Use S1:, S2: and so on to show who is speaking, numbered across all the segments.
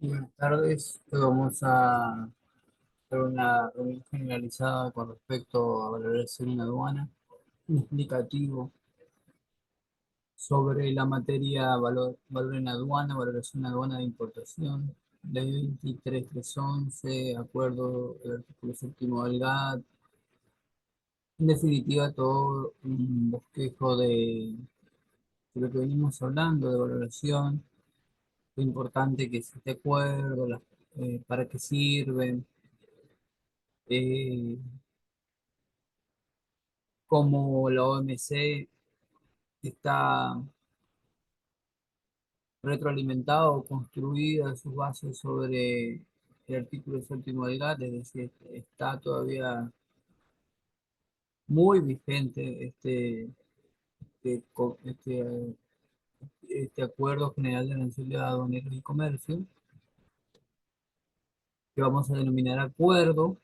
S1: Buenas tardes. Hoy vamos a hacer una reunión generalizada con respecto a valoración en aduana, un explicativo sobre la materia valor en aduana, valoración en aduana de importación, ley 23311, acuerdo del artículo séptimo del GATT, en definitiva todo un bosquejo de lo que venimos hablando de valoración, lo importante que es este acuerdo, para qué sirven. eh, Como la OMC está retroalimentada o construida sus bases sobre el artículo séptimo del GATT, es decir, está todavía muy vigente este Acuerdo General de Aranceles Aduaneros y Comercio, que vamos a denominar acuerdo.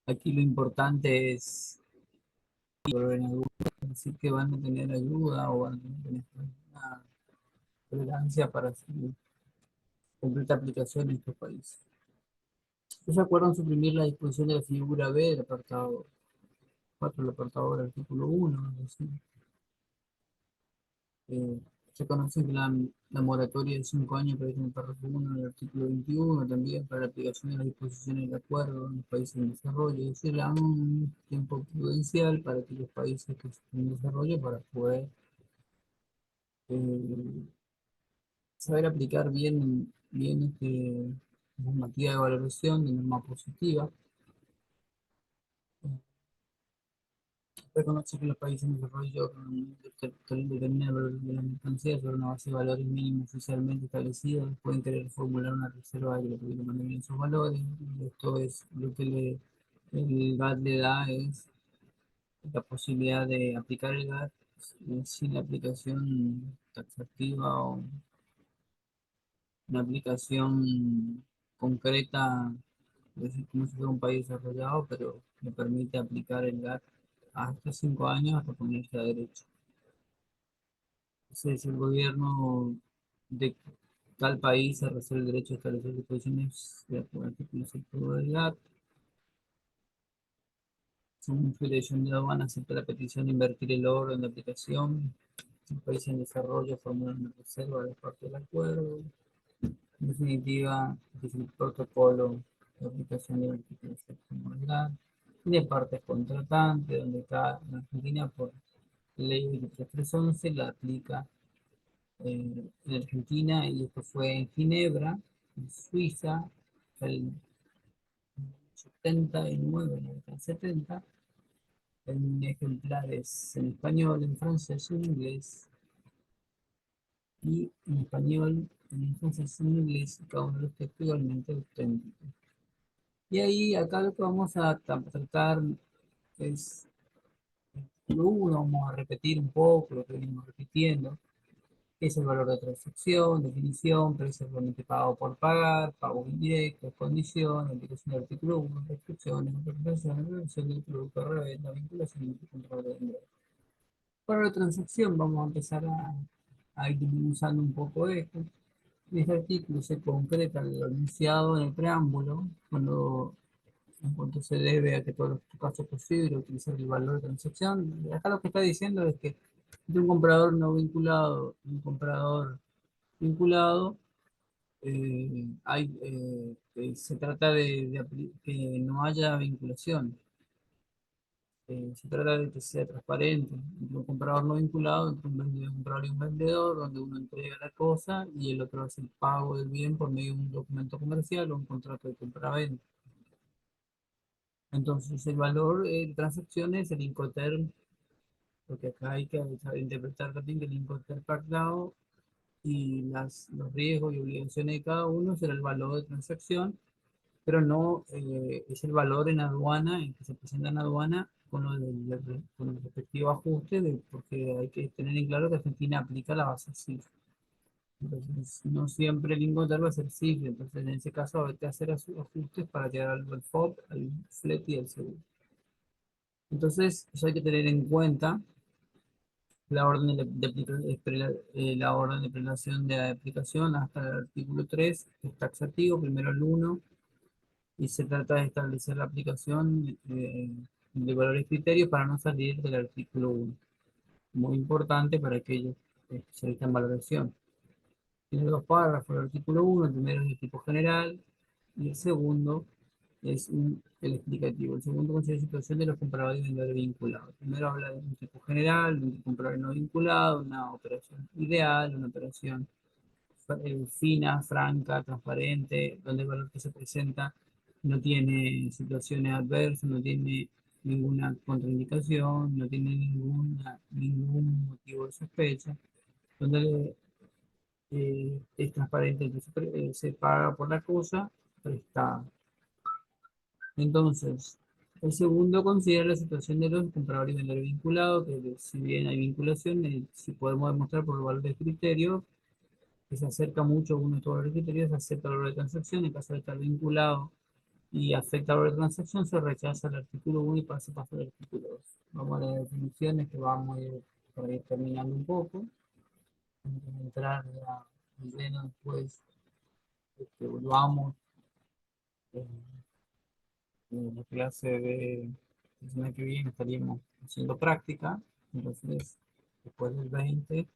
S1: Aquí lo importante es decir que van a tener ayuda o van a tener una tolerancia para su completa aplicación en estos países. ¿No se acuerdan suprimir la disposición de la figura B del apartado 4 del apartado del artículo 1? Es decir, eh, se conoce que la moratoria de 5 años previsto en el párrafo 1 del artículo 21 también para la aplicación de las disposiciones del acuerdo en los países en desarrollo, es decir, le dan un tiempo prudencial para que los países que estén en desarrollo para poder eh, saber aplicar bien normativa de valoración de norma positiva. Reconoce que los países en desarrollo determinan el valor de las mercancías sobre una base de valores mínimos oficialmente establecidos, pueden querer formular una reserva de lo que mantienen esos valores. Y esto es lo que el GATT le da, es la posibilidad de aplicar el GATT sin la aplicación taxativa o una aplicación concreta, es decir, como si fuera un país desarrollado, pero le permite aplicar el GATT hasta 5 años hasta ponerse a derecho. Si el gobierno de tal país se reserva el derecho de establecer disposiciones de acuerdo al artículo 7 del GATT. Si un federación de aduana acepta la petición de invertir el orden de aplicación, si el país en desarrollo formula una reserva de parte del acuerdo. En definitiva, es el protocolo de aplicación del artículo 7 del GATT. Tiene partes contratantes, donde está en Argentina por ley 23311 la aplica en Argentina, y esto fue en Ginebra, en Suiza, el 79, no, el 70, en ejemplares en español, en francés, en inglés, y en español, en francés, en inglés, y cada uno de los textos igualmente auténticos. Y ahí, acá lo que vamos a tratar es, lo uno, vamos a repetir un poco lo que venimos repitiendo. Es el valor de transacción, definición, precio realmente pago por pagar, pagos indirectos, condiciones, aplicación del artículo 1, restricciones, interpretación, relación del producto de reventa, vinculación y control de ingresos. Para la transacción vamos a empezar a ir usando un poco esto. En este artículo se concreta lo anunciado en el preámbulo, en cuanto se debe a que todos los casos posibles utilizar el valor de transacción. Acá lo que está diciendo es que de un comprador no vinculado y un comprador vinculado, se trata que no haya vinculación. Se trata de que sea transparente entre un comprador no vinculado, entre un comprador y un vendedor, donde uno entrega la cosa y el otro hace el pago del bien por medio de un documento comercial o un contrato de compra-venta. Entonces, el valor de transacciones, el Incoterm, porque acá hay que saber interpretar también que el Incoterm pactado y los riesgos y obligaciones de cada uno será el valor de transacción, pero no es el valor en aduana, en que se presenta en aduana con el respectivo ajuste, porque hay que tener en claro que Argentina aplica la base CIF. Entonces, no siempre el Incoterm va a ser CIF, entonces en ese caso hay que hacer ajustes para llegar al FOB, al flete y al seguro. Entonces, eso hay que tener en cuenta La orden la orden de prelación de la aplicación hasta el artículo 3 es taxativo, primero el uno, y se trata de establecer la aplicación de valores y criterios para no salir del artículo uno. Muy importante para aquellos especialistas en valoración. Tiene dos párrafos el artículo uno, el primero es de tipo general y el segundo es el explicativo. El segundo considera la situación de los compradores y vendedores vinculados. Primero habla de un tipo general, de un comprador no vinculado, una operación ideal, una operación fina, franca, transparente, donde el valor que se presenta no tiene situaciones adversas, no tiene ninguna contraindicación, no tiene ningún motivo de sospecha, donde es transparente, entonces se paga por la cosa prestada. Entonces, el segundo considera la situación de los compradores y vendedores vinculados, que si bien hay vinculación, si podemos demostrar por el valor de criterio, que se acerca mucho uno de estos valores de criterio, se acepta el valor de transacción, en caso de estar vinculado y afecta el valor de transacción, se rechaza el artículo uno y pasa al artículo 2. Vamos a las definiciones que vamos a ir, para ir terminando un poco, antes de entrar ya en pleno después, volvamos en la clase de la semana que viene estaríamos haciendo práctica, entonces después del 20 en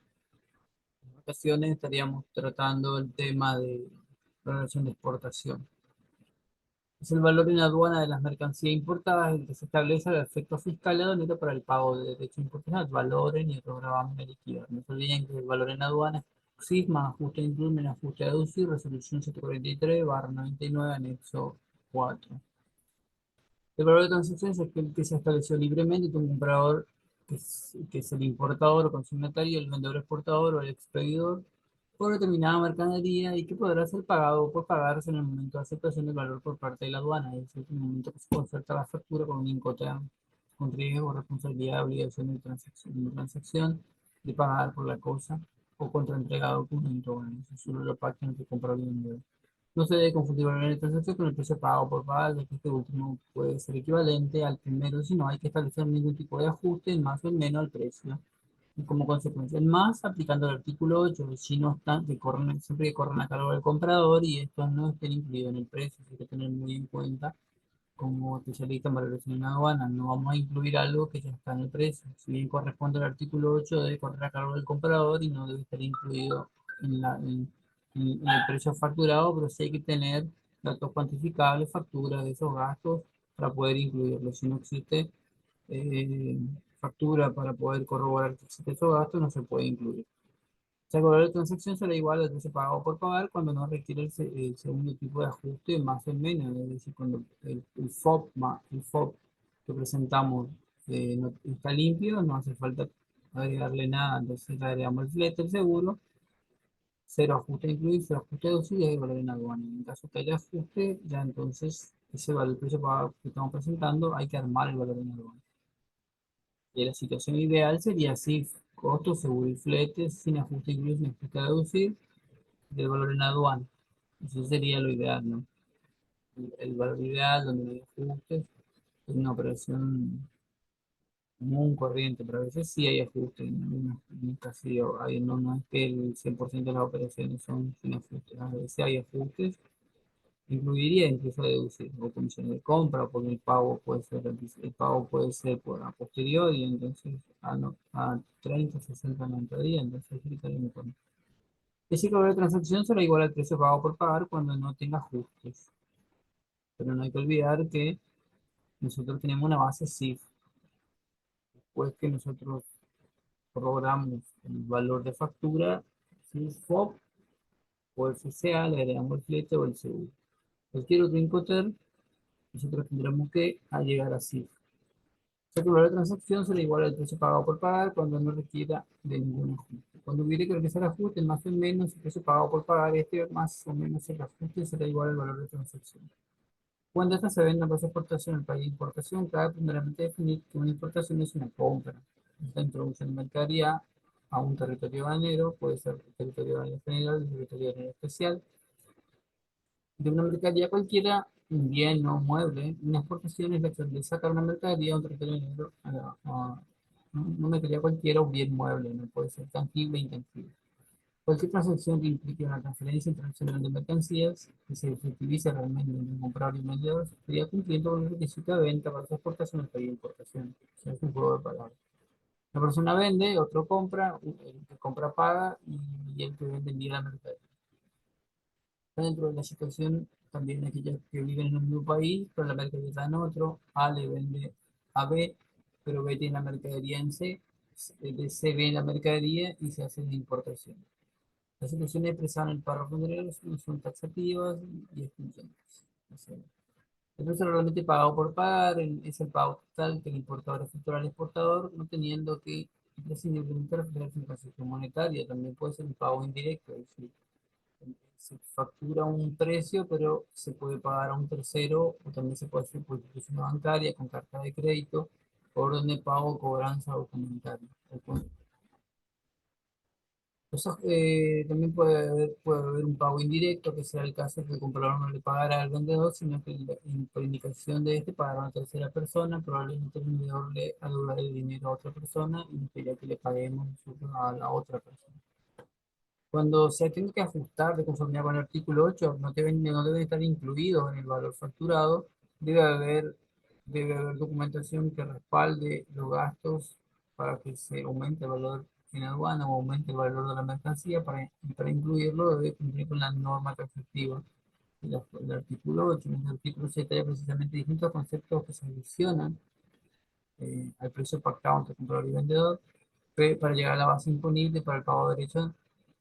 S1: ocasiones estaríamos tratando el tema de la relación de exportación. Es el valor en aduana de las mercancías importadas el que se establece el efecto fiscal aduanero para el pago de derechos importacionales, valores y otros gravámenes liquidados. No se olviden que el valor en aduana es SIGMA, ajuste a incluir, menos ajuste a deducir, resolución 743/99, anexo 4. El valor de transacción es aquel que se estableció libremente entre un comprador, que es el importador o consignatario, el vendedor exportador o el expedidor, por determinada mercadería y que podrá ser pagado o por pagarse en el momento de aceptación del valor por parte de la aduana, es decir, en el momento que se concerta la factura con un Incoterm, con riesgo, responsabilidad, obligación de transacción, de pagar por la cosa o contra entrega de documento. Bueno, eso solo lo pacta entre comprador y vendedor. No se debe confundir valor de transacción con el precio pagado por pagar, ya que este último puede ser equivalente al primero si no hay que establecer ningún tipo de ajuste en más o en menos al precio. Y como consecuencia, el más aplicando el artículo 8, si no están, siempre que corren a cargo del comprador y estos no estén incluidos en el precio, hay que tener muy en cuenta como especialista en valoración en aduana, no vamos a incluir algo que ya está en el precio. Si bien corresponde al artículo 8, debe correr a cargo del comprador y no debe estar incluido en el precio facturado, pero sí hay que tener datos cuantificables, facturas de esos gastos para poder incluirlos. Si no existe eh, factura para poder corroborar que existe esos gastos, no se puede incluir. O sea, el valor de transacción será igual al precio pagado por pagar cuando no requiere el segundo tipo de ajuste más o menos, es decir, cuando el FOB que presentamos no está limpio, no hace falta agregarle nada, entonces le agregamos el flete, el seguro, cero ajuste incluido, cero ajuste deducido y el valor en aduana. En caso que haya ajuste, ya entonces ese valor, el precio pagado que estamos presentando, hay que armar el valor en aduana. Y la situación ideal sería así: costo, seguro y flete, sin ajuste incluido, sin ajuste a deducir, del valor en aduana. Eso sería lo ideal, ¿no? El valor ideal donde no hay ajustes es una operación común, corriente, pero a veces sí hay ajustes, casi no es que el 100% de las operaciones son sin ajustes, a veces hay ajustes, incluiría incluso deducir o comisiones de compra, porque el pago puede ser por a posteriori, entonces a 30, 60, 90 días, entonces sí que hay un cuenta. Ese valor de transacción será igual al precio pago por pagar cuando no tenga ajustes. Pero no hay que olvidar que nosotros tenemos una base CIF. Después que nosotros corroboramos el valor de factura, si es FOB o FCA, le agregamos el flete o el seguro. Cualquier otro Incoterm, nosotros tendremos que llegar a CIF. O sea que el valor de transacción será igual al precio pagado por pagar cuando no requiera de ningún ajuste. Cuando hubiera que realizar ajustes, más o menos el precio pagado por pagar, más o menos el ajuste será igual al valor de transacción. Cuando esta se venda por exportación en el país de importación, cabe primeramente definir que una importación es una compra. Esta introducción de mercadería a un territorio banero, puede ser territorio banero general, territorio banero especial, de una mercadería cualquiera, un bien o mueble. Una exportación es la que le saca una mercadería a un territorio banero una mercadería cualquiera, un bien mueble, no puede ser tangible e intangible. Cualquier transacción que implique una transferencia internacional de mercancías que se efectivice realmente entre un comprador y un vendedor estaría cumpliendo con el requisito de venta para su exportación o de importación. O sea, es un juego de palabras. La persona vende, otro compra, el que compra paga y el que vende envía la mercadería. Dentro de la situación, también aquellos que viven en un mismo país, pero la mercadería está en otro, A le vende a B, pero B tiene la mercadería en C, de C ve la mercadería y se hace la importación. Las situaciones expresadas en el párrafo anterior son taxativas y excluyentes. O sea, el precio realmente pagado por pagar es el pago total que el importador efectúa al exportador, no teniendo que imprescindiblemente referirse a una transacción monetaria. También puede ser un pago indirecto, es decir, se factura un precio, pero se puede pagar a un tercero, o también se puede hacer por institución bancaria, con carta de crédito, orden de pago, cobranza documentaria. También puede haber un pago indirecto, que sea el caso que el comprador no le pagara al vendedor, sino que por indicación de este pagara a una tercera persona, probablemente el vendedor le adeuda el dinero a otra persona y nos pediría que le paguemos nosotros a la otra persona. Cuando se tiene que ajustar de conformidad con el artículo 8, no deben estar incluidos en el valor facturado. Debe haber, debe haber documentación que respalde los gastos para que se aumente el valor en aduana o aumente el valor de la mercancía. Para incluirlo, debe cumplir con la norma taxativa del artículo 8. En el artículo 7 hay precisamente distintos conceptos que se adicionan al precio pactado entre comprador y vendedor para llegar a la base imponible para el pago de derechos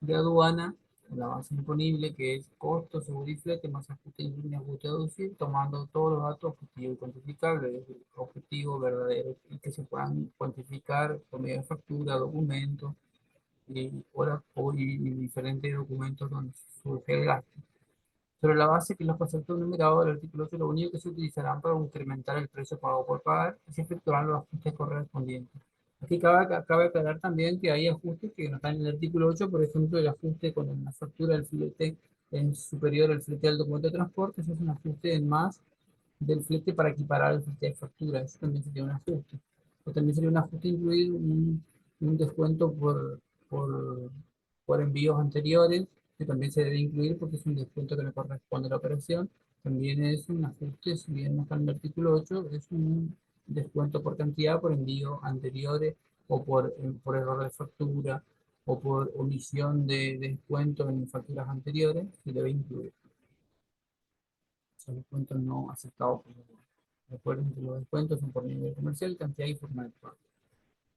S1: de aduana, la base imponible que es costo, seguro y flete más ajuste y ajuste deducir, tomando todos los datos objetivos y cuantificables, es decir, objetivos verdaderos y que se puedan cuantificar por medio de factura, documentos y diferentes documentos donde surge el gasto. Sobre la base que los conceptos numerados del artículo 8, lo único que se utilizarán para incrementar el precio pagado por pagar y se efectuarán los ajustes correspondientes. Aquí cabe aclarar también que hay ajustes que no están en el artículo 8, por ejemplo, el ajuste con la factura del flete es superior al flete del documento de transporte, eso es un ajuste en más del flete para equiparar el flete de factura, eso también sería un ajuste. O también sería un ajuste incluir un descuento por, por envíos anteriores, que también se debe incluir porque es un descuento que le corresponde a la operación. También es un ajuste, si bien no está en el artículo 8, es un descuento por cantidad, por envíos anteriores o por error de factura o por omisión de descuento en facturas anteriores, se debe incluir. Son descuentos no aceptados por el gobierno. Recuerden que los descuentos son por nivel comercial, cantidad y forma de pago.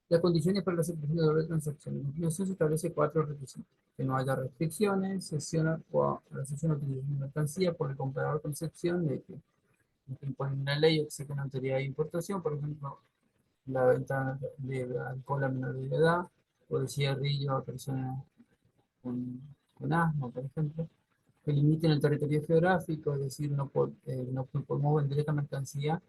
S1: Las condiciones para la aceptación de doble transacción. En la continuación se establece cuatro requisitos. Que no haya restricciones, cesión o la cesión o utilización de mercancía por el comprador con excepción de que lo que impone una ley o exige una autoridad de importación, por ejemplo, la venta de alcohol a menores de edad o de cigarrillo a personas con, con asma, por ejemplo, que limiten el territorio geográfico, es decir, no podemos vender esta mercancía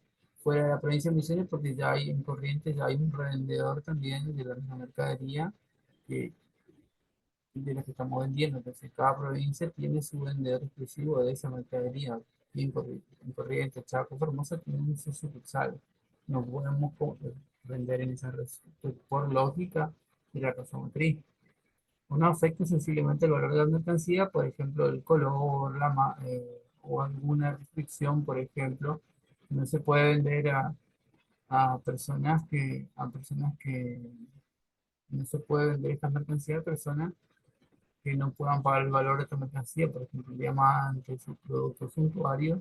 S1: fuera de la provincia de Misiones porque ya hay en Corrientes, ya hay un revendedor también de la misma mercadería que, de la que estamos vendiendo. Entonces, cada provincia tiene su vendedor exclusivo de esa mercadería. Y en Corrientes, Chaco, Formosa tienen su sucursal. No podemos vender en esa red por lógica y la razón motriz. No afecta sensiblemente el valor de la mercancía, por ejemplo, el color, o alguna restricción, por ejemplo, no se puede vender a personas que no se puede vender esta mercancía a personas que no puedan pagar el valor de esta mercancía, por ejemplo, diamantes o productos suntuarios,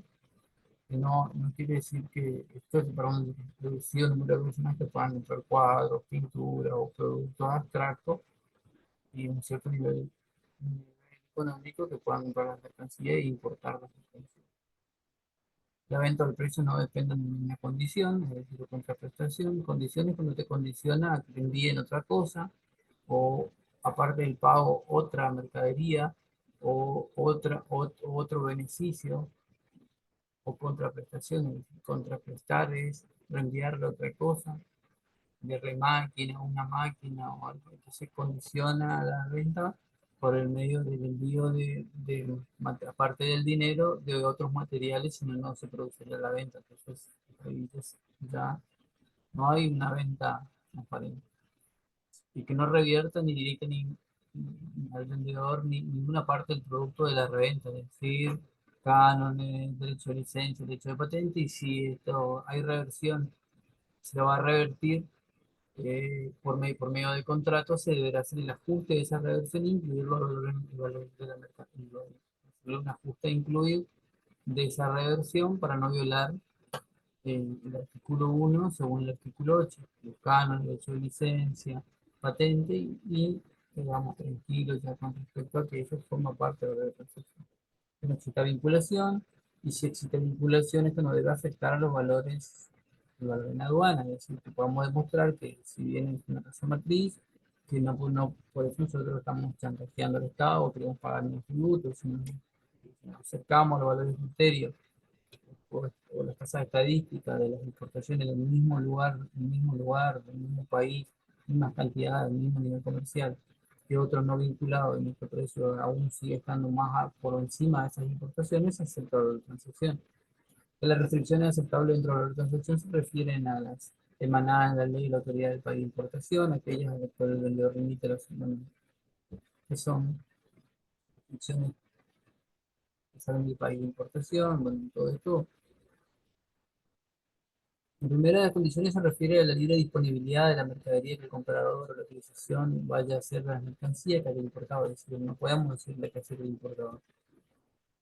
S1: que no quiere decir que esto es para un reducido número de personas que puedan comprar cuadros, pinturas o productos abstractos y un cierto nivel económico que puedan comprar la mercancía e importar la mercancía. La venta del precio no depende de ninguna condición, es decir, de contraprestación. Condiciones cuando te condiciona a que te envíen otra cosa o aparte del pago otra mercadería o otro beneficio o contraprestación. Es decir, contraprestar es reenviarle otra cosa de remáquina, una máquina o algo que se condiciona a la venta por el medio del envío aparte del dinero, de otros materiales, si no, no se produciría la venta. Entonces, ahí ya no hay una venta transparente. y que no revierta ni directa ni al vendedor ni ninguna parte del producto de la reventa, es decir, cánones, derecho de licencia, derecho de patente, y si esto hay reversión, se lo va a revertir por medio de contrato, se deberá hacer el ajuste de esa reversión e incluir los valores, el valor de la mercancía, un ajuste incluido de esa reversión para no violar el artículo 1 según el artículo 8, los cánones, derecho de licencia, patente y quedamos tranquilos ya con respecto a que eso forma parte de la transacción. No existe vinculación, y si existe vinculación, esto no debe afectar a los valores, el valor en aduana, es decir, que podamos demostrar que si bien es una tasa matriz, que no, por eso nosotros estamos chantajeando al Estado o queremos pagar unos tributos, sino que si nos acercamos a los valores de criterio o las tasas estadísticas de las importaciones en el mismo lugar, del mismo país, mismas cantidades, el mismo nivel comercial, que otros no vinculados, y nuestro precio aún sigue estando por encima de esas importaciones, es aceptable la transacción. Las restricciones aceptables dentro de la transacción se refieren a las emanadas en la ley y la autoridad del país de importación, aquellas a las cuales el vendedor remite bueno, que son restricciones que salen del país de importación, bueno, todo esto. La primera de las condiciones se refiere a la libre disponibilidad de la mercadería que el comprador o la utilización vaya a hacer la mercancía que haya importado, es decir, no podemos decirle que hacer el importador.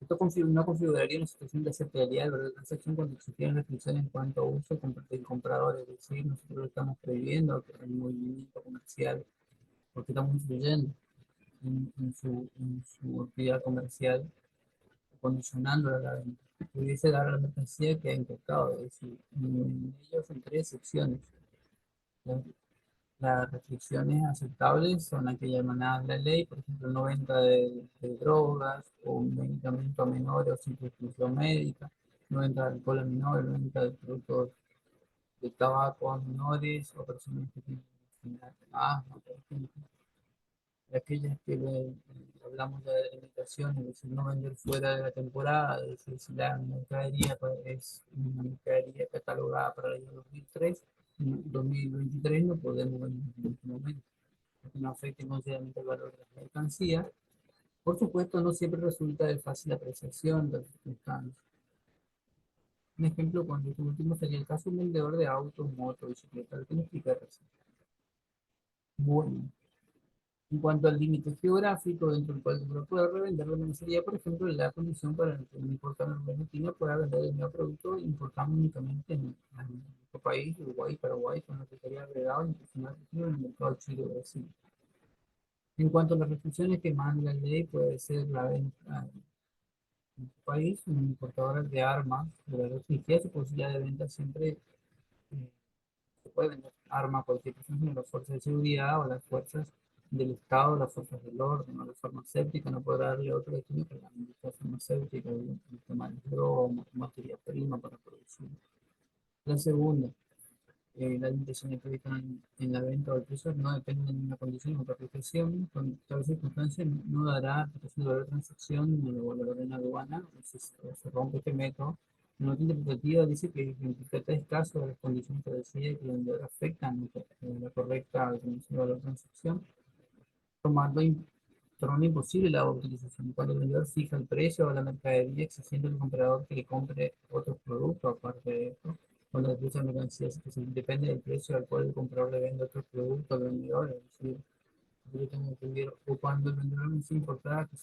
S1: Esto no configuraría una situación de aceptabilidad de la transacción cuando existieran restricciones en cuanto a uso del comprador, es decir, nosotros lo estamos prohibiendo el movimiento comercial, porque estamos influyendo en su actividad comercial, condicionándola a la venta. Pudiese dar a la mercancía que ha importado, es decir, en ellos son tres excepciones. Las restricciones aceptables son aquellas emanadas de la ley, por ejemplo, no venta de drogas o un medicamento a menores o sin prescripción médica, no venta de alcohol a menores, no venta de productos de tabaco a menores o personas que tienen enfermedad de asma, por ejemplo. Aquellas que hablamos ya de limitaciones, es decir, no vender fuera de la temporada, es decir, si la mercadería pues, es una mercadería catalogada para el año 2023 no podemos vender en este momento, porque no afecte considerablemente el valor de las mercancías. Por supuesto, no siempre resulta de fácil apreciación de las circunstancias. Un ejemplo, cuando este último sería el caso de un vendedor de autos, motos, bicicletas, tiene que explicar eso. Bueno, en cuanto al límite geográfico dentro del cual uno puede revender, sería, por ejemplo, la condición para que un importador argentino pueda vender el mismo producto importando únicamente en nuestro país, Uruguay, Paraguay, con lo que sería agregado internacional en el mercado Chile o Brasil. En cuanto a las restricciones que manda la ley, puede ser la venta en tu país, un importador de armas, de la restringida su posibilidad de venta siempre se puede vender arma a cualquier persona, sino las fuerzas de seguridad o las fuerzas del Estado, las fuerzas del orden o la farmacéutica, no podrá darle otro destino que la industria farmacéutica, el tema de droga, materia prima para producir. La segunda, las limitaciones que habitan en la venta o el precio no dependen de una condición o protección, con tal circunstancia no dará aplicación de valor de transacción ni de valor en aduana, o se rompe este método. La nota interpretativa dice que en tales casos las condiciones que decide que el vendedor afectan la correcta determinación de valor de transacción, tomando tornando imposible la utilización. Cuando el vendedor fija el precio de la mercadería exigiendo al comprador que le compre otros productos aparte de esto, cuando el precio de la mercancía depende del precio al cual el comprador le vende otros productos al vendedor, es decir, yo tengo entendido, o cuando el vendedor me dice importar que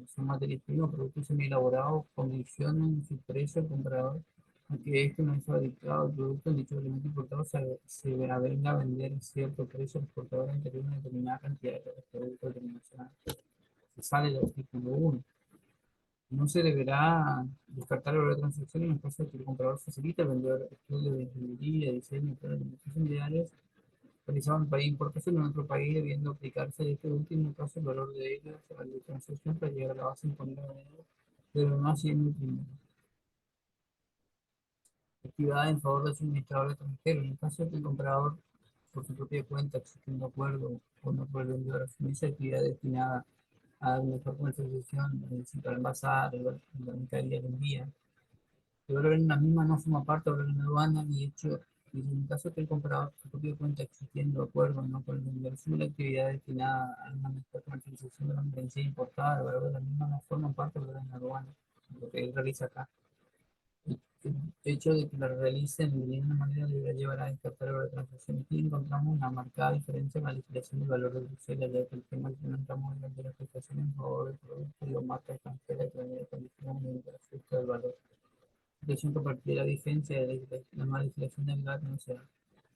S1: son materias primas, productos semi elaborados, condicionan su precio al comprador a que este no es fabricado el producto en dicho elemento importado se venga a vender a cierto precio al exportador anterior una determinada cantidad de productos internacionales. Se sale del artículo 1. No se deberá descartar el valor de transacción en el caso de que el comprador facilite al vendedor estudios de ingeniería, diseño y planificación similares realizado en el país de importación en otro país, debiendo aplicarse en este último caso el valor de ellos al de transacción para llegar a la base imponida de ellos, pero no haciendo el primero. Actividad en favor del suministrador extranjero. En el caso de que el comprador, por su propia cuenta, existe un acuerdo o no por el vendedor, asumiese actividad destinada a dar mejor comercialización, para envasar, la mercadería del día. El valor en la misma no forma parte del valor en la aduana y hecho Dice, en caso que el comprador su propio cuenta existiendo acuerdo no con el vendedor, asume la actividad destinada a la comercialización de la mercancía importada, el valor de la misma no forma parte de la aduana, lo que él realiza acá. El hecho de que la realicen de ninguna manera debería llevar a descartar el valor de transacción. Aquí encontramos una marcada diferencia en la liquidación del valor de Bruselas, ya que el tema que no entramos en de las prestaciones en favor del producto y o marca extranjera que venía de condiciones mediante el ajuste del valor. Situación que a partir de la vigencia de la nueva legislación del GATT no se da.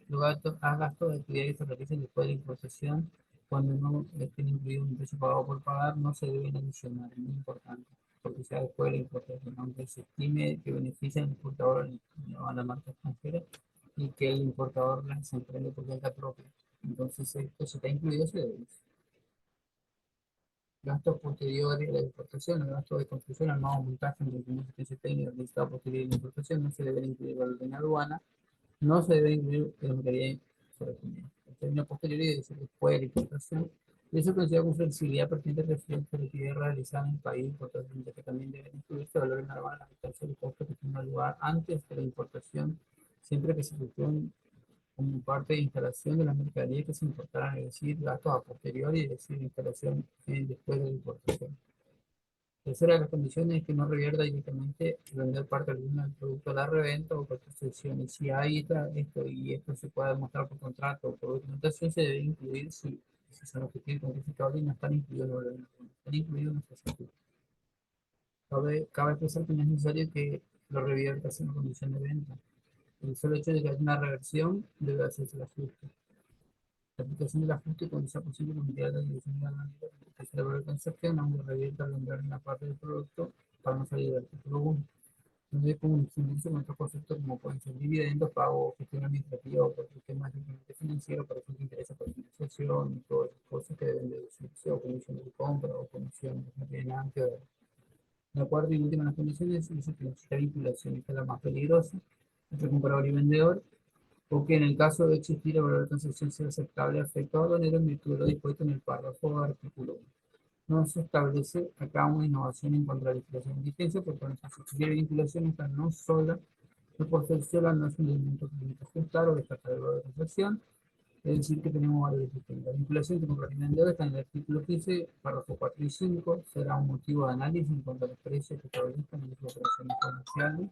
S1: Los gastos, a gastos de actividad que se realicen después de la importación, cuando no estén incluidos un precio pagado por pagar, no se deben adicionar, es muy importante, porque sea después de la importación, aunque se estime que beneficia al importador a la marca extranjera y que el importador las emprende por cuenta propia. Entonces, esto si está incluido, se debe. Gastos posteriores a la importación, los gastos de construcción, armado, montaje, mantenimiento, asistencia técnica, listado posterior a la importación, no se deben incluir valor en aduana, no se debe incluir en materia sobrevenida. El término posterior y decir después de la importación, y eso considera con flexibilidad pertinente referente a la actividad realizada en el país, importación, ya que también deben incluirse valores en aduana, la afectación del costo que tenga lugar antes de la importación, siempre que se efectúen como parte de instalación de las mercaderías que se importarán, es decir, gastos a posteriori, es decir, instalación después de la importación. Tercera de las condiciones es que no revierta directamente vender parte alguna del producto a la reventa o cualquier sección. Y si hay esto y esto se puede demostrar por contrato o por documentación, se debe incluir si son objetivos cuantificables y no están incluidos los valores. No están incluidos en nuestros sentido. Cabe expresar que no es necesario que lo reviertas en la condición de venta. El solo hecho de que haya una reversión debe hacerse el ajuste. La aplicación del ajuste cuando sea posible permitirá la dirección de la manera que se elabore la transacción, aunque revierta al vender una parte del producto para no salir del artículo 1. No debe confundirse con otros conceptos como pueden ser dividendos, pago, gestión administrativa o cualquier tema de financiero para quien te interesa por financiación y todas las cosas que deben deducirse o comisión de compra o comisión no tienen nada que ver. La cuarta y última de las condiciones dice que la vinculación esta es la más peligrosa entre comprador y vendedor, o que en el caso de existir el valor de transacción sea aceptable a efecto aduanero en virtud de lo dispuesto en el párrafo del artículo 1. No se establece acá una innovación en cuanto a la legislación de vigencia, porque cuando se sugiere vinculación, esta no sola, no por ser sola, no es un elemento que permite ajustar o descartar el valor de transacción, es decir, que tenemos valores distintos. La vinculación entre comprador y vendedor está en el artículo 15, párrafo 4 y 5, será un motivo de análisis en cuanto a los precios que establezcan en las operaciones comerciales.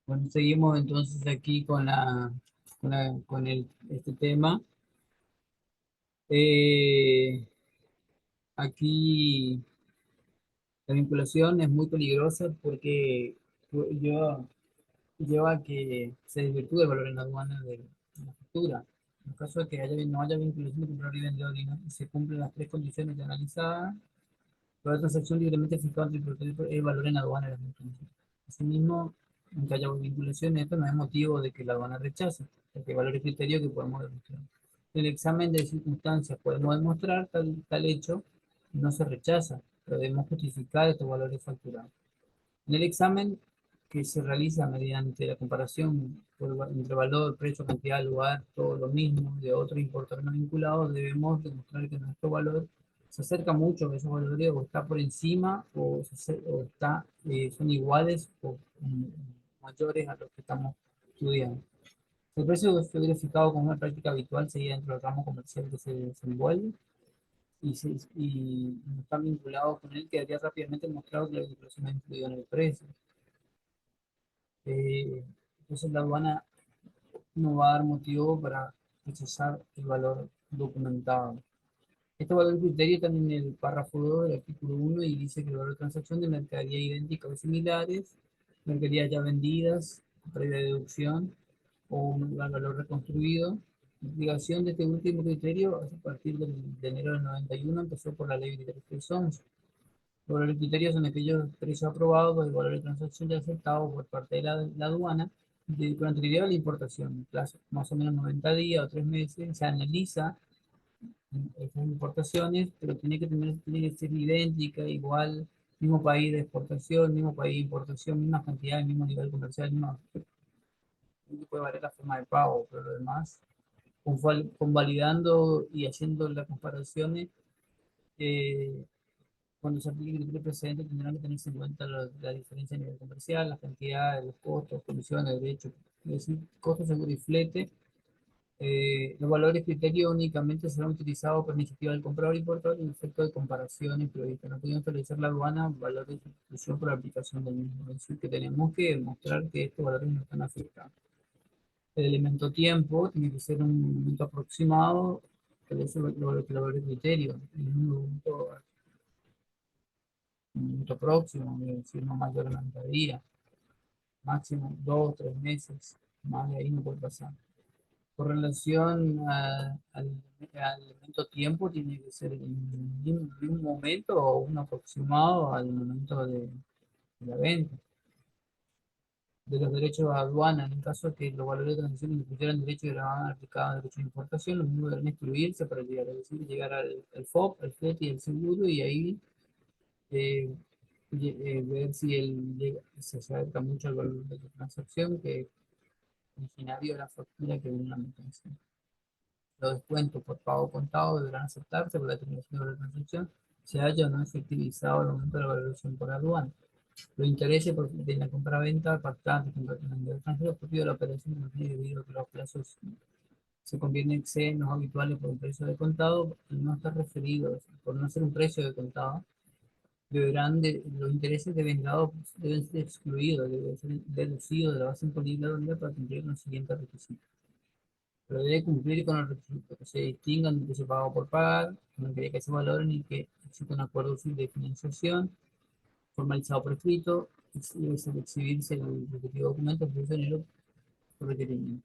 S1: Bueno, seguimos entonces aquí con este tema. Eh, Aquí la vinculación es muy peligrosa porque lleva a que se desvirtúe el valor en la aduana de la factura. En el caso de que no haya vinculación de comprador y vendedor y se cumplen las tres condiciones ya analizadas, la transacción libremente fijada entre el valor en aduana de las mercancías. Asimismo, aunque haya vinculación, esto no es motivo de que la aduana rechace, porque hay valores criterios que podemos demostrar. En el examen de circunstancias podemos demostrar tal hecho, no se rechaza, pero debemos justificar estos valores facturados. En el examen que se realiza mediante la comparación entre valor, precio, cantidad, lugar, todo lo mismo de otros importadores no vinculados, debemos demostrar que nuestro valor se acerca mucho a esos valores o está por encima o está, son iguales o mayores a los que estamos estudiando. El precio fue verificado como una práctica habitual seguida dentro del ramo comercial que se desenvuelve y no está vinculado con él, quedaría rápidamente mostrado que la vinculación ha influido en el precio. Entonces la aduana no va a dar motivo para rechazar el valor documentado. Este valor criterio está en el párrafo 2 del artículo 1 y dice que el valor de transacción de mercadería idéntica o similares, mercaderías ya vendidas, previa deducción o un valor reconstruido. La aplicación de este último criterio a partir de enero del 91 empezó por la ley 2311. Los valores criterios son aquellos precios aprobados, el valor de transacción ya aceptado por parte de la aduana con anterioridad a la importación, plazo más o menos 90 días o 3 meses, se analiza esas importaciones, pero tiene que ser idéntica, igual, mismo país de exportación, mismo país de importación, mismas cantidades, mismo nivel comercial, mismo, puede variar la forma de pago, pero lo demás, convalidando y haciendo las comparaciones, eh, cuando se aplique el criterio precedente tendrán que tenerse en cuenta la diferencia a nivel comercial, las cantidades, los costos, comisiones, derechos, es decir, costos, seguro y flete. Los valores criterios únicamente serán utilizados por iniciativa del comprador y importador en efecto de comparación y previsto. No podemos establecer la aduana valores de sustitución por la aplicación del mismo. Es decir, que tenemos que demostrar que estos valores no están afectados. El elemento tiempo tiene que ser un momento aproximado, que es lo que valores criterios. Un momento próximo, es decir, no mayor a 90 días, máximo 2 o 3 meses, más de ahí no puede pasar. Con relación al elemento tiempo, tiene que ser de un momento o un aproximado al momento de la venta. De los derechos de aduana, en caso de que los valores de transacción incluyeran derechos de aduana aplicados a derechos de importación, los mismos deben excluirse para llegar, es decir, llegar al FOB, al flete y al seguro, y ahí eh, ver si se acerca mucho al valor de la transacción que originario de la factura que viene en la mercancía. Los descuentos por pago contado deberán aceptarse por la determinación de la transacción, se haya o no efectivizado el aumento de la valoración por aduana. Los intereses de la compraventa pactada con el extranjero propio de la operación no tiene debido a que los plazos se convierten en excesos habituales por un precio de contado, no está referido, por no ser un precio de contado, los intereses de vengado deben ser excluidos, deben ser deducidos de la base imponible de la unidad para cumplir los siguientes requisitos. Pero debe cumplir con los requisitos que se distingan de que se paga por pagar, que no quería que se valoren y que exista un acuerdo de financiación formalizado por escrito, y debe exhibirse el respectivo documento prisionero por requerimiento.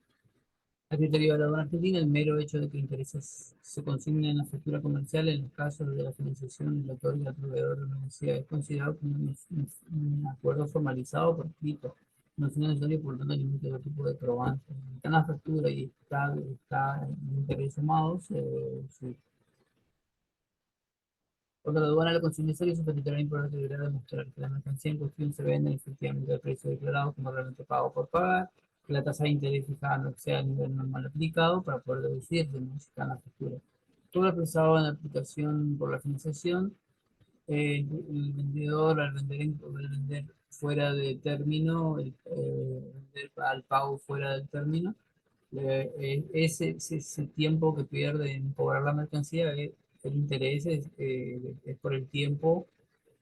S1: A criterio de la aduana argentina, el mero hecho de que intereses se consignen en la factura comercial en los casos de la financiación, el autor y el proveedor de la universidad es considerado como un acuerdo formalizado por escrito. No es necesario, por lo tanto, ningún otro tipo de probante. Si está en la factura y está en interés sumados, sí. Cuando la aduana lo consigue necesario, su petitorial importante deberá demostrar que la mercancía en cuestión se vende efectivamente al precio declarado como realmente pago por pagar, que la tasa de interés fijada no sea el nivel normal aplicado para poder deducirse, no está en la factura. Todo lo expresado en la aplicación por la financiación, el vendedor al vender fuera de término, vender al pago fuera del término, ese tiempo que pierde en cobrar la mercancía, el interés es por el tiempo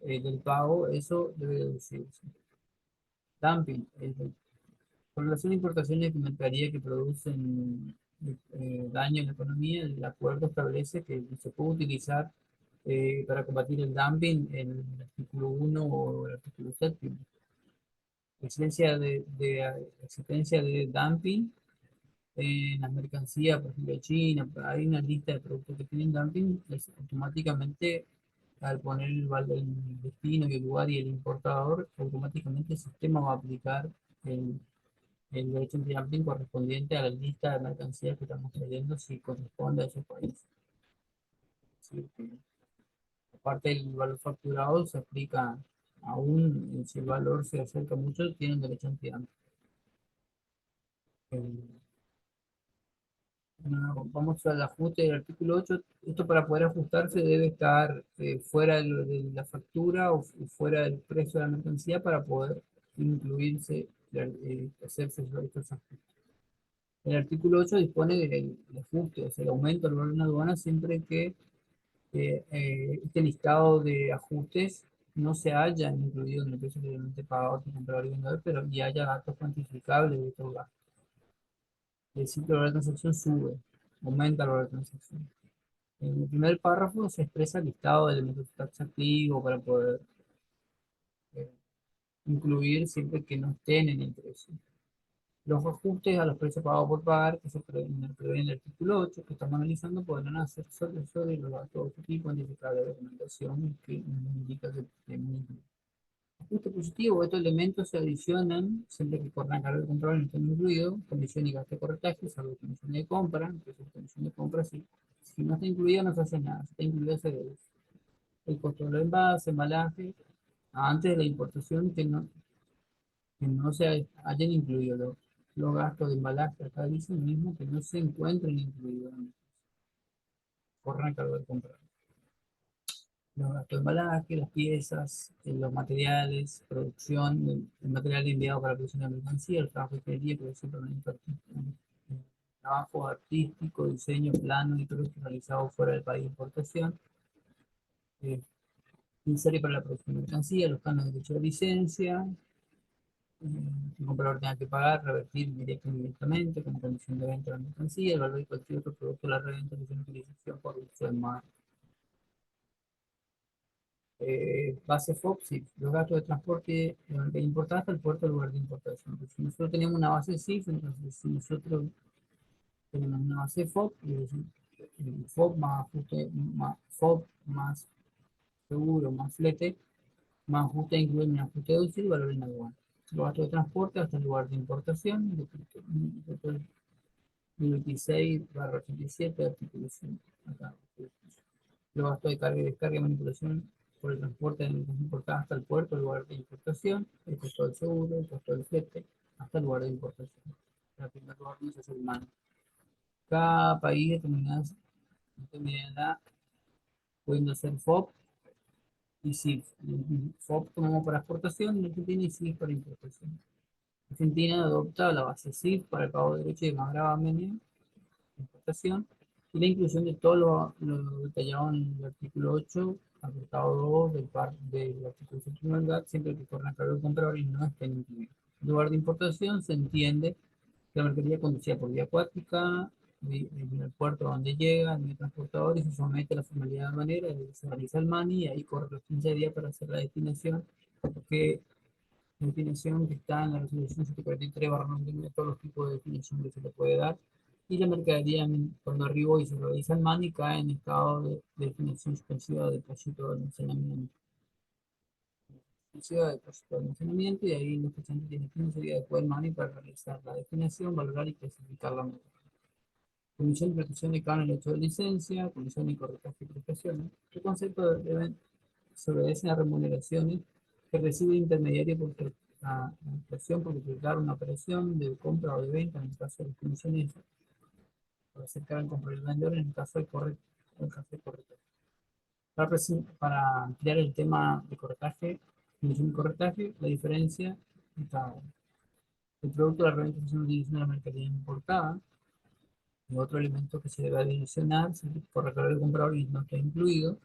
S1: del pago, eso debe deducirse. Dumping, con relación a importaciones de mercadería que producen daño en la economía, el acuerdo establece que se puede utilizar para combatir el dumping en el artículo 1 o el artículo 7. Existencia de dumping en las mercancías, por ejemplo, de China, hay una lista de productos que tienen dumping, automáticamente al poner el destino y el lugar y el importador, automáticamente el sistema va a aplicar el, el derecho antidumping correspondiente a la lista de mercancías que estamos trayendo si corresponde a ese país. ¿Sí? Aparte del valor facturado se aplica aún si el valor se acerca mucho, tiene un derecho antidumping. Bueno, vamos al ajuste del artículo 8. Esto para poder ajustarse debe estar fuera de la factura o fuera del precio de la mercancía para poder incluirse, hacerse estos ajustes. El artículo 8 dispone del ajuste, o sea, el aumento del valor de una aduana siempre que este listado de ajustes no se haya incluido en el precio previamente pagado por comprador y vendedor, pero y haya datos cuantificables de estos gastos. El ciclo de la transacción sube, aumenta el valor de transacción. En el primer párrafo se expresa el listado de elementos taxativos para poder eh, incluir siempre que no estén en el precio. Los ajustes a los precios pagados por pagar que se prevé en el artículo 8 que estamos analizando podrán hacer sobre los gastos de tipo identificar de documentación que nos indica que tenemos. Ajuste positivo, estos elementos se adicionan siempre que corran a cargo de control no estén incluidos, comisión y gasto de corretaje, salvo comisión de compra, entonces comisión de compra sí. Si no está incluido no se hace nada, si está incluido se debe. El costo del envase, embalaje, antes de la importación que no se hayan incluido los gastos de embalaje. Acá dice mismo que no se encuentren incluidos corran a cargo del comprador. Los gastos de embalaje, las piezas, los materiales, producción, el material enviado para la producción de mercancía, el trabajo de ingeniería, producción permanente artística, trabajo artístico, diseño, plano y productos realizados fuera del país de importación, eh, necesario para la producción de mercancía, los planos de derecho de licencia, el comprador tenga que pagar, revertir directo o indirectamente como condición de venta de la mercancía, el valor de cualquier otro producto de la reventa de utilización por uso de marca. Base FOB, sí, los gastos de transporte de importar hasta el puerto del lugar de importación. Entonces, si nosotros tenemos una base CIF, entonces si nosotros tenemos una base FOB, es decir, FOB más ajuste, más FOB más seguro, más flete, más ajuste incluye un ajuste deducible y valor en aduana. Los gastos de transporte hasta el lugar de importación, después 26/87, artículo 100. Acá. Los gastos de carga y descarga y manipulación por el transporte de mercancías importadas hasta el puerto, el lugar de importación, el costo del seguro, el costo del flete, hasta el lugar de importación. La primera orden es el mano. Cada país determinará pudiendo ser FOB y SIF. FOB tomamos para exportación, Argentina y SIF para importación. Argentina adopta la base SIF para el pago de derechos y más gravamen importación y la inclusión de todo lo detallado en el artículo 8, apartado 2 del artículo 7 del GATT, siempre que corran a cargo del comprador y no estén incluidos. En lugar de importación se entiende que la mercadería conducida por vía acuática, en el puerto donde llega, en el transportador y se somete a la formalidad de manera, se realiza el MANI y ahí corre los 15 días para hacer la destinación, porque la definición que está en la resolución 743/99 de todos los tipos de definición que se le puede dar. Y la mercadería, cuando arribó y se realiza el MANI, cae en estado de definición suspensiva de depósito de almacenamiento. Suspensiva de depósito de almacenamiento, y ahí el despachante tiene 15 días después del MANI para realizar la definición, valorar y clasificar la mercadería. Comisión de prestación de cada hecho de licencia, comisión y corretaje y prestaciones. ¿Qué concepto deben se obedecen a remuneraciones que recibe el intermediario por la administración por ejecutar una operación de compra o de venta en el caso de las comisiones por acercar al comprador y vendedor en el caso del correcto. Para ampliar el tema de corretaje, comisión y corretaje, la diferencia está el producto de la reventa es una división de la mercadería importada y otro elemento que se debe adicionar por recargar el comprador y no está incluido.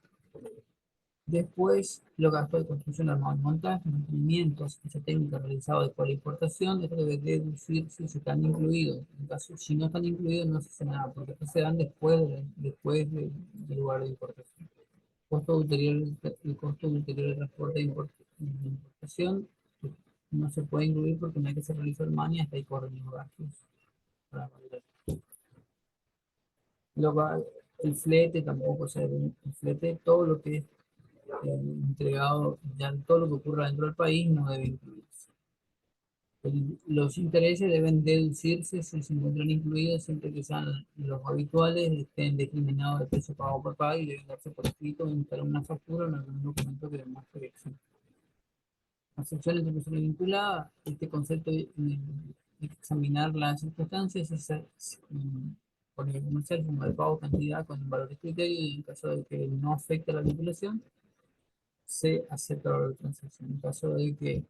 S1: Después, los gastos de construcción, armado y montaje, mantenimiento, asistencia técnica realizado después de la importación, esto debe deducirse si están incluidos. En caso, si no están incluidos, no se hace nada, porque estos se dan del lugar de importación. Costo ulterior, el costo ulterior de transporte de importación no se puede incluir porque no hay que se realiza el MANI hasta ahí corren los gastos. Para validar. Luego, el flete tampoco, o sea, el flete, todo lo que es entregado, ya todo lo que ocurra dentro del país no debe incluirse. Los intereses deben deducirse si se encuentran incluidos siempre que sean los habituales, estén discriminados de precio pago por pago y deben darse por escrito o instalar una factura o en algún documento que demuestre que existe. Acepciones de persona vinculada, este concepto de examinar las circunstancias por nivel comercial, como de pago, cantidad, con valor de criterio, y en caso de que no afecte la vinculación, se acepta el valor de transacción. En caso de que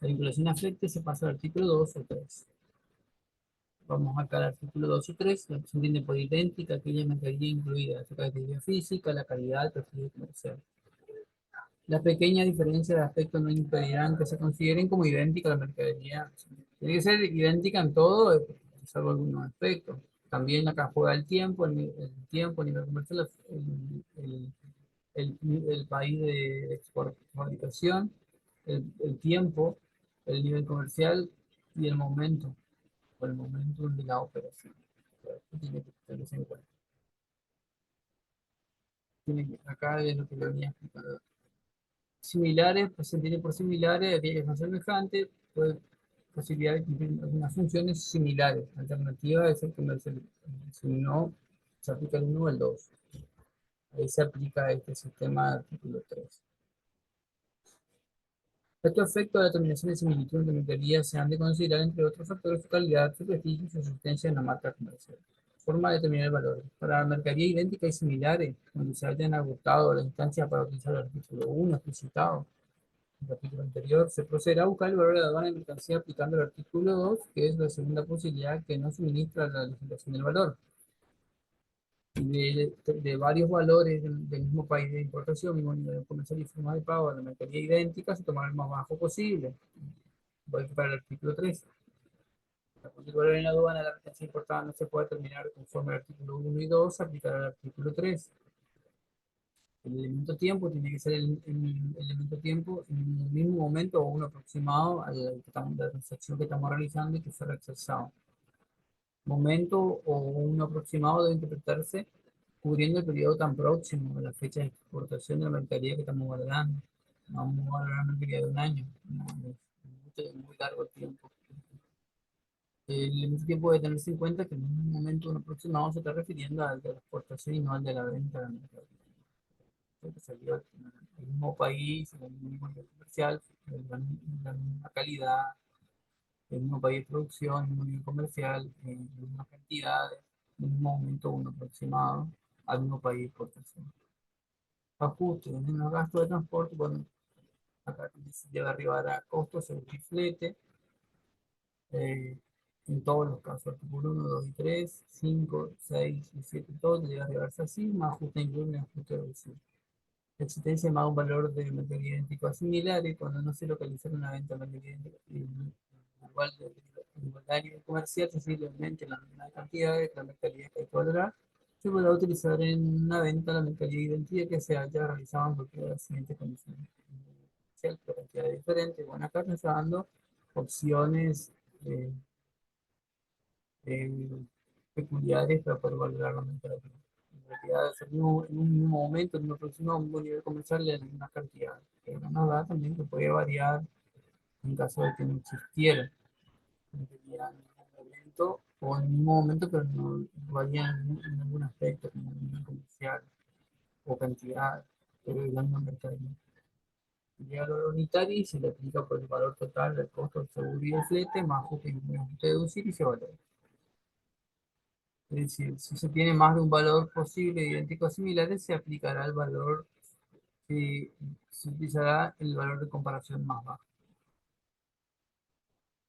S1: la vinculación afecte, se pasa al artículo 2 o 3. Vamos acá al artículo 2 y 3, la se entiende por idéntica aquella mercadería incluida, su característica física, la calidad, el perfil comercial. Las pequeñas diferencias de aspecto no impedirán que se consideren como idéntica a la mercadería. Tiene que ser idéntica en todo, salvo algunos aspectos. También acá juega el tiempo, el tiempo a nivel comercial, el país de fabricación, el tiempo, el nivel comercial y el momento, o el momento de la operación. Esto tiene que tenerse en cuenta. Acá es lo que le venía explicando. Similares, pues se entiende por similares, aquellas que son semejantes, pues posibilidad de cumplir algunas funciones similares. Alternativa es el comercial. Si no, se aplica el 1 o el 2. Ahí se aplica este sistema de artículo 3. Estos efectos de determinación de similitud de mercadería se han de considerar, entre otros factores, su calidad, su prestigio y su existencia en la marca comercial. Forma de determinar el valor. Para la mercadería idéntica y similares, cuando se hayan agotado la instancia para utilizar el artículo 1 explicitado en el capítulo anterior, se procederá a buscar el valor de la aduana de mercancía aplicando el artículo 2, que es la segunda posibilidad que no suministra la legislación del valor. De varios valores del mismo país de importación, mismo nivel comercial y forma de pago de la mercadería idéntica, se tomará el más bajo posible. Voy para el artículo 3. Cuando el valor en la aduana de la mercancía importada no se puede determinar conforme al artículo 1 y 2, se aplicará al artículo 3. El elemento tiempo tiene que ser el elemento tiempo en el mismo momento o uno aproximado a la transacción que estamos realizando y que fue rechazado. Momento o uno aproximado debe interpretarse cubriendo el periodo tan próximo de la fecha de exportación de la mercadería que estamos guardando. No vamos a guardar la mercadería de un año, no, es muy largo el tiempo. El tiempo debe tenerse en cuenta que en un momento uno aproximado se está refiriendo al de la exportación y no al de la venta de la mercadería. Que salió el mismo país, el mismo nivel comercial, la misma calidad, el mismo país de producción, el mismo nivel comercial, las mismas cantidades, en un momento uno aproximado al mismo país de exportación. Ajustes en los gastos de transporte, bueno, acá se debe arribar a costos según el flete, eh, en todos los casos, artículo 1, 2 y 3, 5, 6 y 7, todo debe arribarse así, más ajuste incluye ajuste reducido. La existencia de más un valor de mercadería idéntico a similares cuando no se localiza una venta de mercadería idéntica igual de igual comercial, sensiblemente la misma cantidad de la mercadería que hay que valorar, se podrá utilizar en una venta la mercadería idéntica que se haya realizado en cualquiera de las siguientes condiciones. Cierta cantidad diferente. Bueno, acá nos está dando opciones eh, eh, peculiares para poder valorar la mercadería. En realidad, en un mismo momento, en un próximo nivel comercial, le dan una cantidad, pero nos da también que puede variar en caso de que no existiera mercadería en algún momento o en el mismo momento, pero no varía en algún aspecto, como nivel comercial o cantidad, pero es la misma mercadería. El valor unitario y se le aplica por el valor total del costo del seguro y el flete, más lo que deducir y se valora. Es decir, si se tiene más de un valor posible de idénticos similares, se aplicará el valor, se utilizará el valor de comparación más bajo.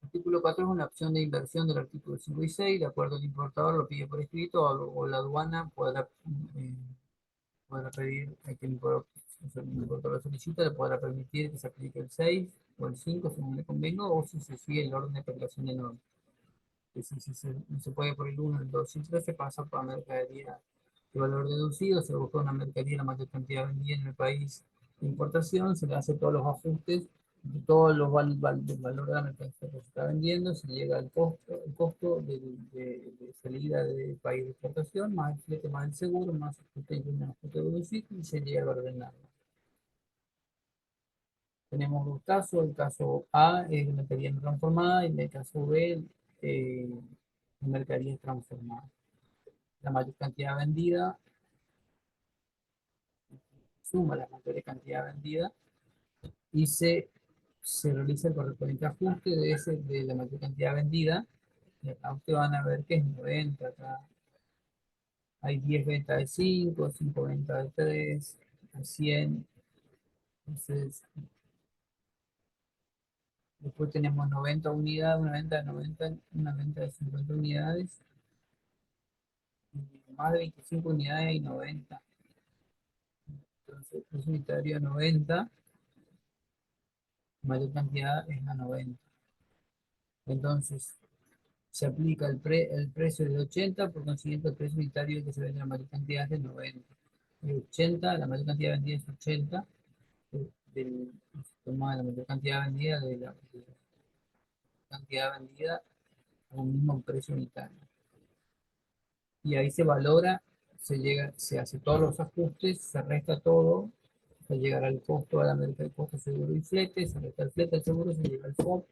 S1: El artículo 4 es una opción de inversión del artículo 5 y 6, de acuerdo al importador lo pide por escrito o la aduana eh, podrá pedir a que el importador lo solicita, le podrá permitir que se aplique el 6 o el 5 según le convenga o si se sigue el orden de aplicación de norma. Es decir, si no se puede por el 1, el 2 y el 3, se pasa para mercadería de valor deducido, se busca una mercadería la mayor cantidad vendida en el país de importación, se le hace todos los ajustes de todos los del valor de la mercancía que se está vendiendo, se llega al costo de salida del país de exportación, más el flete, más el seguro, más el ajuste y un ajuste deducido y se llega al valor del nada. tenemos dos casos. El caso A es de mercadería no transformada y en el caso B eh, de mercadería transformada. La mayor cantidad vendida suma la mayor cantidad vendida y se realiza el correspondiente ajuste de la mayor cantidad vendida. Y acá ustedes van a ver que es 90. Acá hay 10 ventas de 5, 5 ventas de 3, a 100. Entonces, después tenemos 90 unidades, una venta de 90, una venta de 50 unidades, y más de 25 unidades y 90. Entonces, es unitario 90, mayor cantidad es la 90. Entonces, se aplica el precio de 80, por consiguiente el precio unitario que se vende la mayor cantidad es de 90. De 80, la mayor cantidad vendida es 80, se toma la mayor cantidad vendida de la cantidad vendida a un mismo precio unitario. Y ahí se valora, se hace todos los ajustes, se resta todo, se llegará al costo de la merca, el costo seguro y flete, se resta el flete, el seguro, se llega al FOB,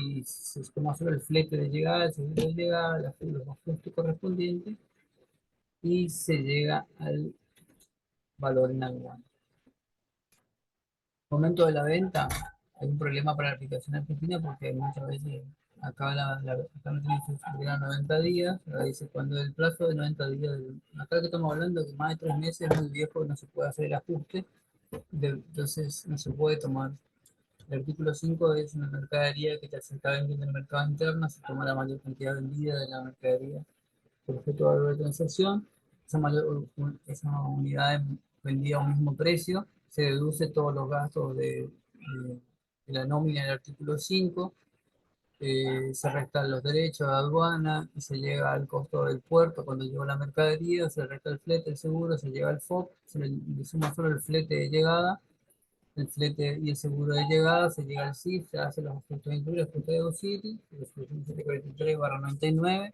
S1: y se toma solo el flete de llegada, el seguro de llegada, los ajustes correspondientes, y se llega al valor en aduana. Momento de la venta, hay un problema para la aplicación argentina porque muchas veces acá no tiene llega a 90 días, acá dice cuando el plazo de 90 días, acá que estamos hablando que más de 3 meses es muy viejo, no se puede hacer el ajuste, entonces no se puede tomar. El artículo 5 es una mercadería que ya se está vendiendo en el mercado interno, se toma la mayor cantidad vendida de la mercadería por objeto de valor de transacción, esa unidad vendida a un mismo precio, se deduce todos los gastos de la nómina del artículo 5, se restan los derechos de aduana y se llega al costo del puerto cuando llegó la mercadería, se resta el flete, el seguro, se llega al FOB, le suma solo el flete de llegada, el flete y el seguro de llegada, se llega al CIF, se hace los ajustes incluidos, ajuste de deducible, resolución 743/99,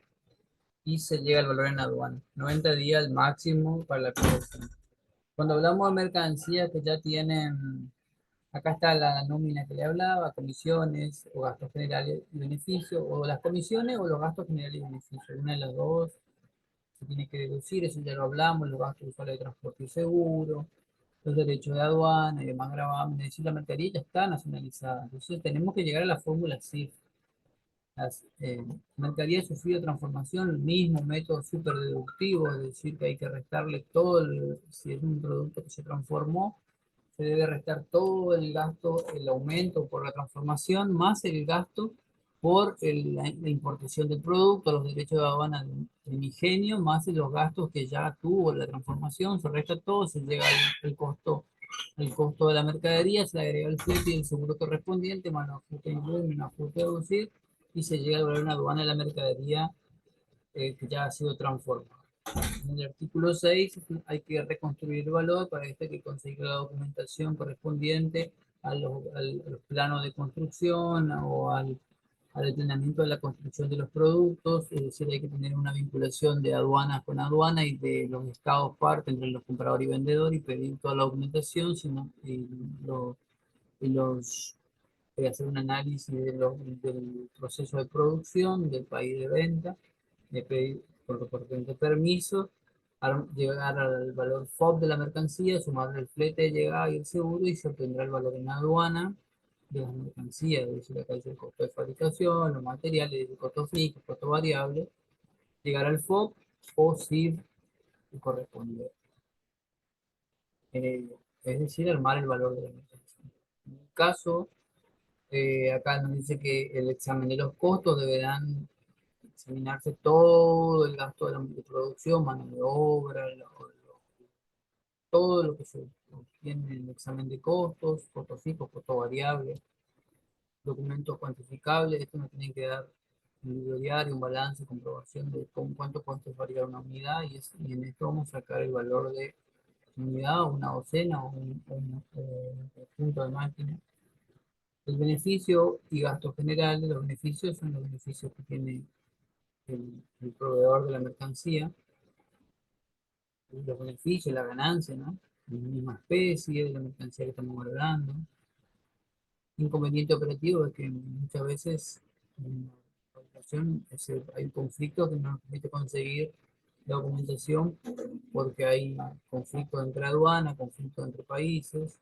S1: y se llega al valor en aduana. 90 días al máximo para la producción. Cuando hablamos de mercancías que ya tienen, acá está la nómina que le hablaba, comisiones o gastos generales y beneficios, o las comisiones o los gastos generales y beneficios. Una de las dos se tiene que deducir, eso ya lo hablamos, los gastos usuales de transporte y seguro, los derechos de aduana y demás gravamen. Es decir, la mercadería ya está nacionalizada. Entonces tenemos que llegar a la fórmula CIF. Las mercaderías sufrido transformación, el mismo método súper deductivo, es decir, que hay que restarle todo, si es un producto que se transformó, se debe restar todo el gasto, el aumento por la transformación, más el gasto por la importación del producto, los derechos de aduana del ingenio, más los gastos que ya tuvo la transformación, se resta todo, se llega el costo de la mercadería, se le agrega el flete y el seguro correspondiente, más los ajustes incluidos, menos ajuste deducir, y se llega a lograr una aduana de la mercadería que ya ha sido transformada. En el artículo 6 hay que reconstruir el valor, para esto hay que conseguir la documentación correspondiente a los planos de construcción o al detenimiento de la construcción de los productos, es decir, hay que tener una vinculación de aduanas con aduana y de los estados parte entre los compradores y vendedores y pedir toda la documentación, y hacer un análisis del proceso de producción, del país de venta, de pedir por permiso, llegar al valor FOB de la mercancía, sumar el flete de llegada y el seguro y se obtendrá el valor en aduana de las mercancías, es decir, acá dice el costo de fabricación, los materiales, el costo fijo, el costo variable, llegar al FOB o SIF que corresponde. Eh, es decir, armar el valor de la mercancía. En el caso, acá nos dice que el examen de los costos deberán examinarse todo el gasto de producción, mano de obra, todo lo que se obtiene en el examen de costos, costos fijos, costos variables, documentos cuantificables. Esto nos tiene que dar un libro diario, un balance, comprobación de cuánto cuesta variar una unidad, y en esto vamos a sacar el valor de unidad, una docena o un conjunto de máquinas. El beneficio y gastos generales, los beneficios son los beneficios que tiene el proveedor de la mercancía, los beneficios, la ganancia, ¿no? La misma especie de la mercancía que estamos valorando. inconveniente operativo es que muchas veces en la operación hay un conflicto que no nos permite conseguir la documentación porque hay conflicto entre aduanas, conflicto entre países,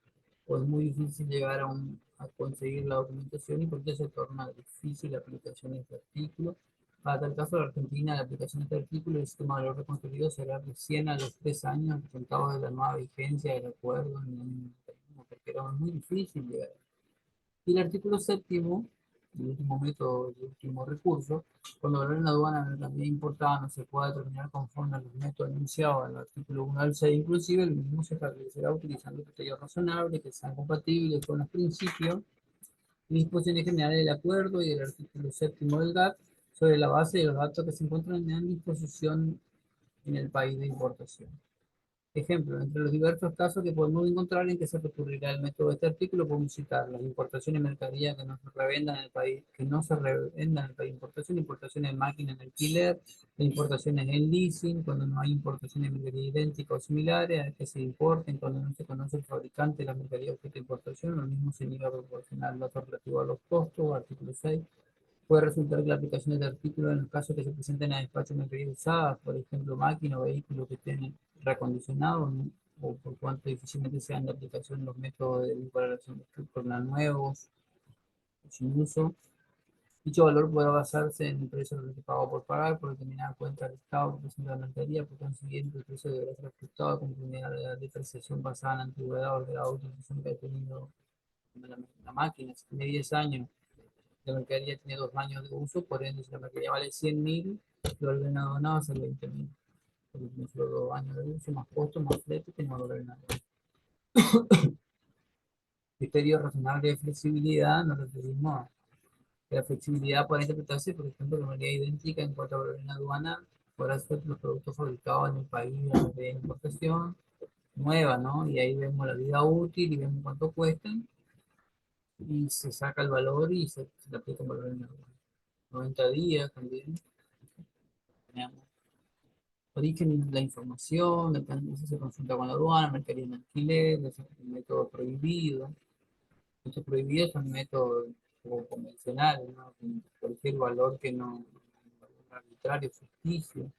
S1: o es muy difícil llegar a conseguir la documentación y por eso se torna difícil la aplicación de este artículo. Para tal caso, la Argentina, la aplicación de este artículo, el sistema de valor reconstruido será recién a los 3 años, resultados de la nueva vigencia del acuerdo en el año 91, porque era muy difícil llegar. Y el artículo séptimo, el último método, el último recurso, cuando la en aduana no también importada no se pueda determinar conforme a los métodos enunciados en el artículo 1 al 6, inclusive el mismo se establecerá utilizando criterios razonables que sean compatibles con los principios y disposiciones generales del acuerdo y el artículo séptimo del GATT sobre la base de los datos que se encuentran en disposición en el país de importación. Ejemplo, entre los diversos casos que podemos encontrar en que se recurrirá al método de este artículo, podemos citar las importaciones de mercadería que no se revendan en el país, que no se revendan en el país de importación, importaciones de máquinas en alquiler, importaciones en leasing, cuando no hay importaciones de mercadería idénticas o similares, a que se importen cuando no se conoce el fabricante de la mercadería objeto de importación, lo mismo se niega a proporcionar datos relativos a los costos, artículo 6. Puede resultar que la aplicación del artículo en los casos que se presenten a despachos de mercadería usada, por ejemplo, máquinas o vehículos que estén reacondicionados, ¿no? O por cuanto difícilmente sean de aplicación los métodos de valoración de tornar nuevos, sin uso. Dicho valor puede basarse en el precio del pago por pagar por determinada cuenta del Estado que presenta la mercadería, por consiguiente el precio deberá ser ajustado con unidad de la depreciación basada en la antigüedad o de la utilización que ha tenido la máquina. Si tiene 10 años, la mercadería tiene 2 años de uso, por ende, si la mercadería vale 100.000, lo ordenado donado es el 20.000. Porque tiene solo 2 años de uso, más costo, más flete, que no lo ordenado. Criterio razonable de flexibilidad, nos referimos a que la flexibilidad puede interpretarse, por ejemplo, de manera idéntica en cuanto a valor en aduana, podrá ser los productos fabricados en el país de importación nueva, ¿no? Y ahí vemos la vida útil y vemos cuánto cuestan y se saca el valor y se le aplica un valor en aduana. 90 días también. Tenemos origen de la información, eso se consulta con la aduana, mercadería en alquiler, es un método prohibido. Estos prohibidos son métodos como convencionales, ¿no? Cualquier valor que no, valor arbitrario, ficticio,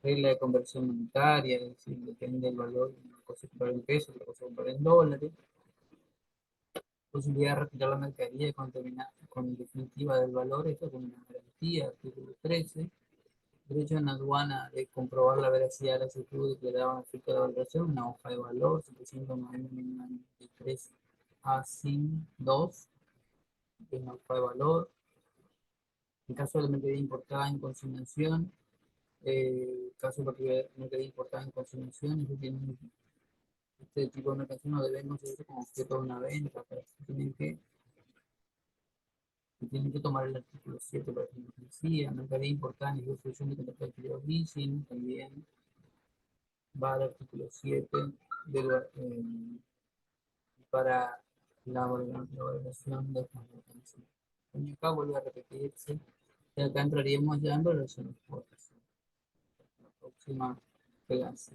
S1: regla de conversión monetaria, es decir, depende del valor, una cosa es comprar en pesos, otra cosa es comprar en dólares. Posibilidad de retirar la mercadería con definitiva del valor, esto con una garantía, artículo 13. Derecho en aduana de comprobar la veracidad de la solicitud declarada en efecto de la valoración, una hoja de valor 793 a 2, una hoja de valor. En caso de mercadería importada en consignación, caso de mercadería importada en consignación, este tipo de mercancía no debemos hacer como objeto de una venta, pero tienen que tomar el artículo 7 para que nos decía, mercadería importada en ejecución de contrato de alquiler leasing, también va al artículo 7 de para la valoración de estas mercancías. Y acá vuelve a repetirse, y acá entraríamos ya en valoración de exportación. La próxima clase.